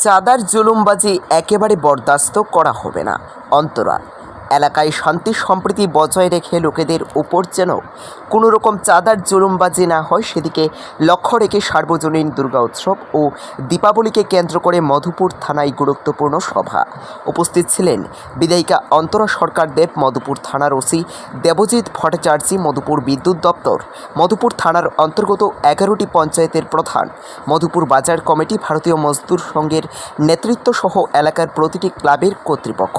চাঁদার জুলুমবাজি একেবারে বরদাস্ত করা হবে না। অন্তরা এলাকায় শান্তি সম্প্রীতি বজায় রেখে লোকেদের উপর যেন কোনো রকম চাঁদার জুলুমবাজি না হয় সেদিকে লক্ষ্য রেখে সার্বজনীন দুর্গা উৎসব ও দীপাবলিকে কেন্দ্র করে মধুপুর থানায় গুরুত্বপূর্ণ সভা। উপস্থিত ছিলেন বিধায়িকা অন্তরা সরকার দেব, মধুপুর থানার ওসি দেবজিৎ ভট্টাচার্য, মধুপুর বিদ্যুৎ দপ্তর, মধুপুর থানার অন্তর্গত 11টি পঞ্চায়েতের প্রধান, মধুপুর বাজার কমিটি, ভারতীয় মজদুর সংঘের নেতৃত্ব সহ এলাকার প্রতিটি ক্লাবের কর্তৃপক্ষ।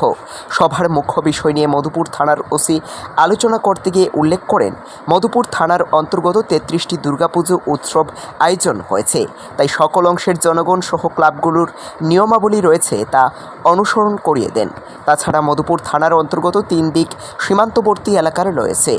সভার মুখ্য বিষয় নিয়ে মধুপুর থানার ওসি আলোচনা করতে গিয়ে উল্লেখ করেন, মধুপুর থানার অন্তর্গত 33টি দুর্গাপুজো উৎসব আয়োজন হয়েছে, তাই সকল অংশের জনগণ সহ ক্লাবগুলোর নিয়মাবলী রয়েছে তা অনুসরণ করিয়ে দেন। তাছাড়া মধুপুর থানার অন্তর্গত 3 দিক সীমান্তবর্তী এলাকার রয়েছে,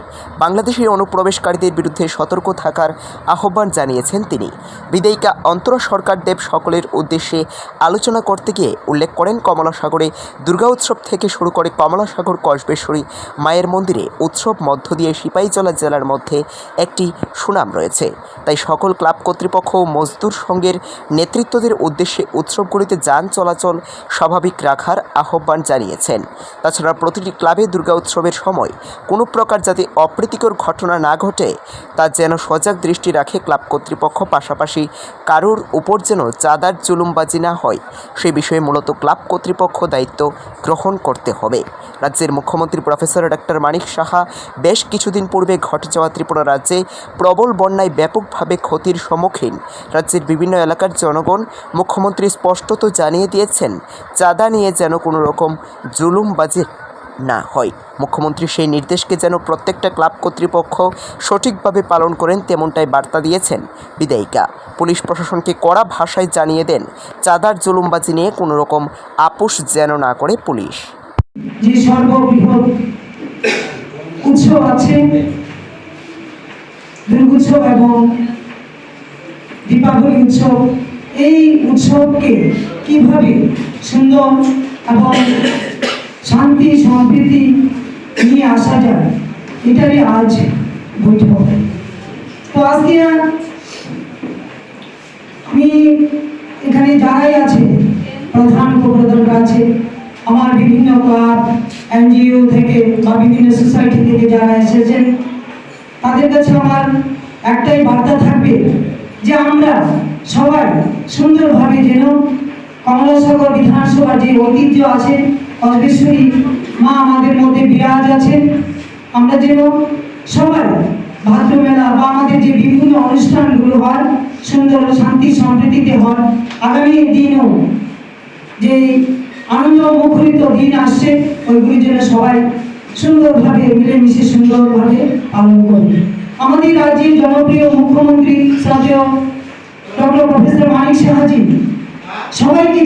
বাংলাদেশের অনুপ্রবেশকারীদের বিরুদ্ধে সতর্ক থাকার আহ্বান জানিয়েছেন তিনি। বিধায়িকা অন্তরা সরকার দেব সকলের উদ্দেশ্যে আলোচনা করতে গিয়ে উল্লেখ করেন, কমলাসাগরে দুর্গা উৎসব থেকে শুরু করে কমলাসাগর কসবেশ্বরী মায়ের মন্দিরে উৎসব মধ্য দিয়ে সিপাহীজলা জেলার মধ্যে একটি সুনাম রয়েছে, তাই সকল ক্লাব কর্তৃপক্ষ ও মজদুর সংঘের নেতৃত্বদের উদ্দেশ্যে উৎসবগুলিতে যান চলাচল স্বাভাবিক রাখার আহ্বান জানিয়েছেন। তাছাড়া প্রতিটি ক্লাবে দুর্গা উৎসবের সময় কোনো প্রকার যাতে অপ্রীতিকর ঘটনা না ঘটে তা যেন সজাগ দৃষ্টি রাখে ক্লাব কর্তৃপক্ষ, পাশাপাশি কারোর উপর যেন চাঁদার জুলুমবাজি না হয় সে বিষয়ে মূলত ক্লাব কর্তৃপক্ষ দায়িত্ব গ্রহণ করতে হবে। রাজ্যের মুখ্যমন্ত্রী প্রফেসর ডক্টর মানিক সাহা বেশ কিছুদিন পূর্বে ঘটে যাওয়া ত্রিপুরা রাজ্যে প্রবল বন্যায় ব্যাপকভাবে ক্ষতির সম্মুখীন রাজ্যের বিভিন্ন এলাকার জনগণ মুখ্যমন্ত্রী স্পষ্টত জানিয়ে দিয়েছেন, চাঁদা নিয়ে যেন কোনো রকম জুলুমবাজি না হয়। মুখ্যমন্ত্রী সেই নির্দেশকে যেন প্রত্যেকটা ক্লাব কর্তৃপক্ষ সঠিকভাবে পালন করেন তেমনটাই বার্তা দিয়েছেন বিধায়িকা। পুলিশ প্রশাসনকে কড়া ভাষায় জানিয়ে দেন, চাঁদার জুলুমবাজি নিয়ে কোনো রকম আপোষ যেন না করে পুলিশ। যে সর্ববৃহৎ উৎসব আছে দুর্গোৎসব এবং দীপাবলি উৎসব, এই উৎসবকে কিভাবে সুন্দর এবং শান্তি সম্প্রীতি নিয়ে আসা যায় এটারই আজ বৈঠক। তো আজকে আমি এখানে যারাই আছে প্রধান উপপ্রধানরা আছে, আমার বিভিন্ন ক্লাব এনজিও থেকে বা বিভিন্ন সোসাইটি থেকে যারা এসেছেন তাদের কাছে আমার একটাই বার্তা থাকবে যে আমরা সবাই সুন্দরভাবে যেন কমলাসাগর বিধানসভার যে ঐতিহ্য আছে, কসবেশ্বরী মা আমাদের মধ্যে বিরাজ আছেন, আমরা যেন সবাই ভাদ্র মেলা বা আমাদের যে বিভিন্ন অনুষ্ঠানগুলো হয় সুন্দর শান্তি সম্প্রীতিতে হয়, আগামী দিনও যে আনন্দ মুখরিত দিন আসছে ওইগুলির জন্য সবাই সুন্দরভাবে মিলেমিশে সুন্দরভাবে পালন করি। আমাদের রাজ্যের জনপ্রিয় মুখ্যমন্ত্রী শ্রদ্ধেয় ডক্টর প্রফেসর মানিক সাহাজি সবাইকে